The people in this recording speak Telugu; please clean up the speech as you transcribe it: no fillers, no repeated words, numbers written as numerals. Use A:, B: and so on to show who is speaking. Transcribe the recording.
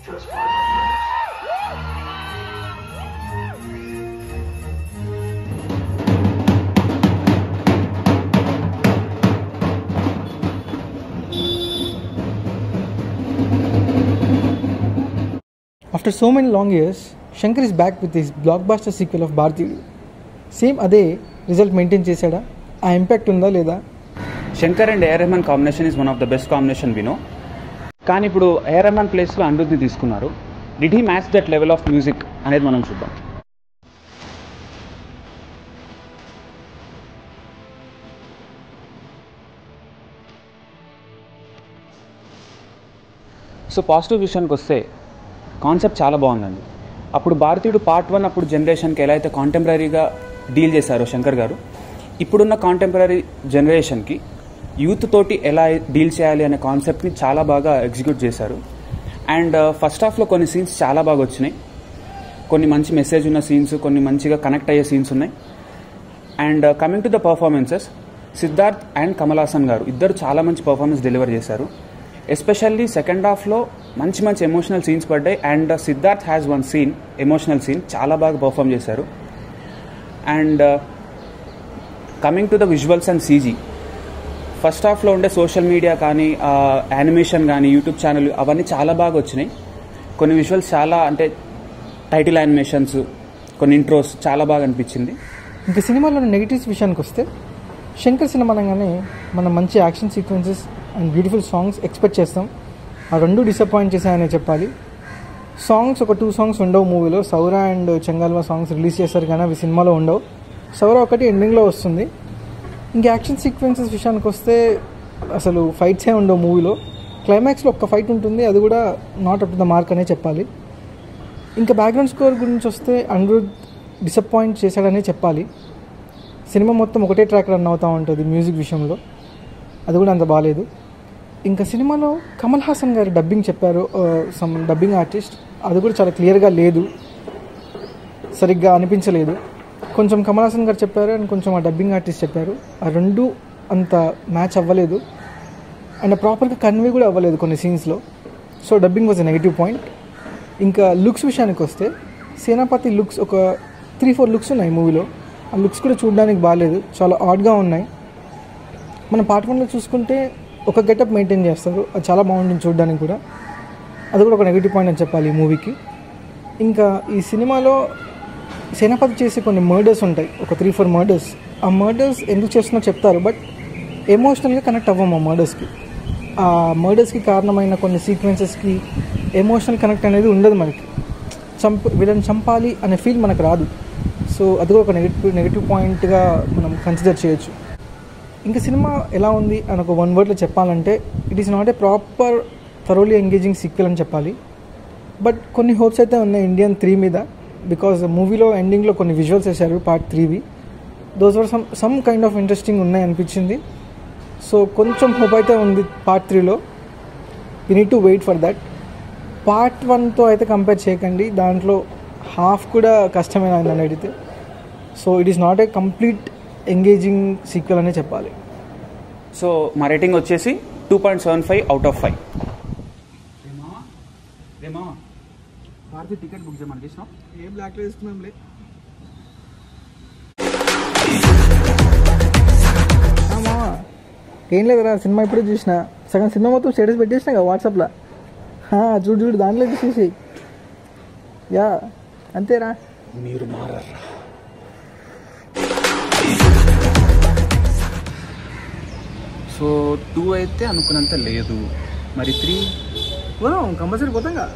A: After so many long years, Shankar is back with his blockbuster sequel of Bharatiyu. Same అదే రిజల్ట్ మెయింటైన్ చేశాడా? ఆ ఇంపాక్ట్ ఉందా లేదా?
B: Shankar and AR Rahman combination is one of the best combination వినో. కానీ ఇప్పుడు ఏఆర్ రెహమాన్ ప్లేస్లో అనిరుద్ని తీసుకున్నారు. Did he match that level of music అనేది మనం చూద్దాం. సో పాజిటివ్ విషయానికి వస్తే కాన్సెప్ట్ చాలా బాగుందండి. అప్పుడు భారతీయుడు పార్ట్ 1 అప్పుడు జనరేషన్కి ఎలా అయితే కాంటెంపరీగా డీల్ చేశారో శంకర్ గారు, ఇప్పుడున్న కాంటెంపరీ జనరేషన్కి యూత్ తోటి ఎలా డీల్ చేయాలి అనే కాన్సెప్ట్ని చాలా బాగా ఎగ్జిక్యూట్ చేశారు. అండ్ ఫస్ట్ హాఫ్లో కొన్ని సీన్స్ చాలా బాగా వచ్చినాయి. కొన్ని మంచి మెసేజ్ ఉన్న సీన్స్, కొన్ని మంచిగా కనెక్ట్ అయ్యే సీన్స్ ఉన్నాయి. And coming to the performances, Siddharth and Kamal Haasan గారు ఇద్దరు చాలా మంచి పర్ఫార్మెన్స్ డెలివర్ చేశారు. ఎస్పెషల్లీ సెకండ్ హాఫ్లో మంచి మంచి ఎమోషనల్ సీన్స్ పడ్డాయి. And Siddharth has one scene, emotional scene చాలా బాగా పర్ఫామ్ చేశారు. And coming to the visuals and CG, first హాఫ్లో ఉండే సోషల్ మీడియా కానీ యానిమేషన్ కానీ యూట్యూబ్ ఛానల్ అవన్నీ చాలా బాగా వచ్చినాయి. కొన్ని విజువల్స్ చాలా అంటే టైటిల్ యానిమేషన్స్, కొన్ని ఇంట్రోస్ చాలా బాగా అనిపించింది.
A: ఇంకా సినిమాలో నెగిటివ్స్ విషయానికి వస్తే, శంకర్ సినిమా అనగానే మనం మంచి action sequences and beautiful songs expect చేస్తాం. ఆ రెండు డిసప్పాయింట్ చేశాయనే చెప్పాలి. సాంగ్స్ ఒక 2 సాంగ్స్ ఉండవు మూవీలో. సౌరా అండ్ చెంగాల్వా సాంగ్స్ రిలీజ్ చేశారు కానీ అవి సినిమాలో ఉండవు. సౌరా ఒకటి ఎండింగ్లో వస్తుంది. ఇంకా యాక్షన్ సీక్వెన్సెస్ విషయానికి వస్తే అసలు ఫైట్సే ఉండవు మూవీలో. క్లైమాక్స్లో ఒక్క ఫైట్ ఉంటుంది, అది కూడా not up to the mark అనే చెప్పాలి. ఇంకా బ్యాక్గ్రౌండ్ స్కోర్ గురించి వస్తే అనిరుద్ డిసప్పాయింట్ చేశాడనే చెప్పాలి. సినిమా మొత్తం ఒకటే ట్రాక్ రన్ అవుతూ ఉంటుంది మ్యూజిక్ విషయంలో, అది కూడా అంత బాగాలేదు. ఇంకా సినిమాలో కమల్ హాసన్ గారు డబ్బింగ్ చెప్పారు, సమ్ డబ్బింగ్ ఆర్టిస్ట్, అది కూడా చాలా క్లియర్గా లేదు, సరిగ్గా అనిపించలేదు. కొంచెం కమల్ హాసన్ గారు చెప్పారు అండ్ కొంచెం ఆ డబ్బింగ్ ఆర్టిస్ట్ చెప్పారు. ఆ రెండు అంత మ్యాచ్ అవ్వలేదు అండ్ ప్రాపర్గా కన్వే కూడా అవ్వలేదు కొన్ని సీన్స్లో. So dubbing was a negative point. ఇంకా లుక్స్ విషయానికి వస్తే, సేనాపతి లుక్స్ ఒక 3-4 లుక్స్ ఉన్నాయి మూవీలో. ఆ లుక్స్ కూడా చూడడానికి బాగాలేదు, చాలా ఆడ్గా ఉన్నాయి. మనం పార్ట్ 1లో చూసుకుంటే ఒక గెటప్ మెయింటైన్ చేస్తారు, అది చాలా బాగుంటుంది చూడడానికి కూడా. అది కూడా ఒక నెగిటివ్ పాయింట్ అని చెప్పాలి ఈ మూవీకి. ఇంకా ఈ సినిమాలో సేనాపతి చేసే కొన్ని మర్డర్స్ ఉంటాయి, ఒక 3-4 మర్డర్స్. ఆ మర్డర్స్ ఎందుకు చేస్తున్నా చెప్తారు, బట్ ఎమోషనల్గా కనెక్ట్ అవ్వము ఆ మర్డర్స్కి. ఆ మర్డర్స్కి కారణమైన కొన్ని సీక్వెన్సెస్కి ఎమోషనల్ కనెక్ట్ అనేది ఉండదు మనకి. వీళ్ళని చంపాలి అనే ఫీల్ మనకు రాదు. సో అది కూడా ఒక నెగిటివ్ పాయింట్గా మనం కన్సిడర్ చేయొచ్చు. ఇంకా సినిమా ఎలా ఉంది అని ఒక 1 వర్డ్లో చెప్పాలంటే, it is not a proper thoroughly engaging sequel అని చెప్పాలి. బట్ కొన్ని హోప్స్ అయితే ఉన్నాయి ఇండియన్ 3 మీద, బికాజ్ మూవీలో ఎండింగ్లో కొన్ని విజువల్స్ వేశారు పార్ట్ 3వి. Those were some kind of interesting ఉన్నాయి అనిపించింది. సో కొంచెం హోప్ అయితే ఉంది పార్ట్ 3లో. We need to wait for that. Part 1తో అయితే కంపేర్ చేయకండి, దాంట్లో హాఫ్ కూడా కష్టమైన నన్ను అడిగితే. So it is not a complete engaging sequel అనే చెప్పాలి.
B: సో మా రేటింగ్ వచ్చేసి 2.75 out of 5. Bharathi ticket book చేయమని చేసినాం.
A: ఏం బ్లాక్లో తీసుకున్నాంలే. ఏం లేదురా, సినిమా ఇప్పుడే చూసిన. సగం సినిమా మొత్తం స్టేటస్ పెట్టేసినా కదా వాట్సాప్లో. చూడు దాంట్లో చూసేసి. యా అంతేరా,
B: మీరు మారరా. సో 2 అయితే అనుకున్నంత లేదు, మరి 3
A: కంపల్సరీ పోతాం కదా.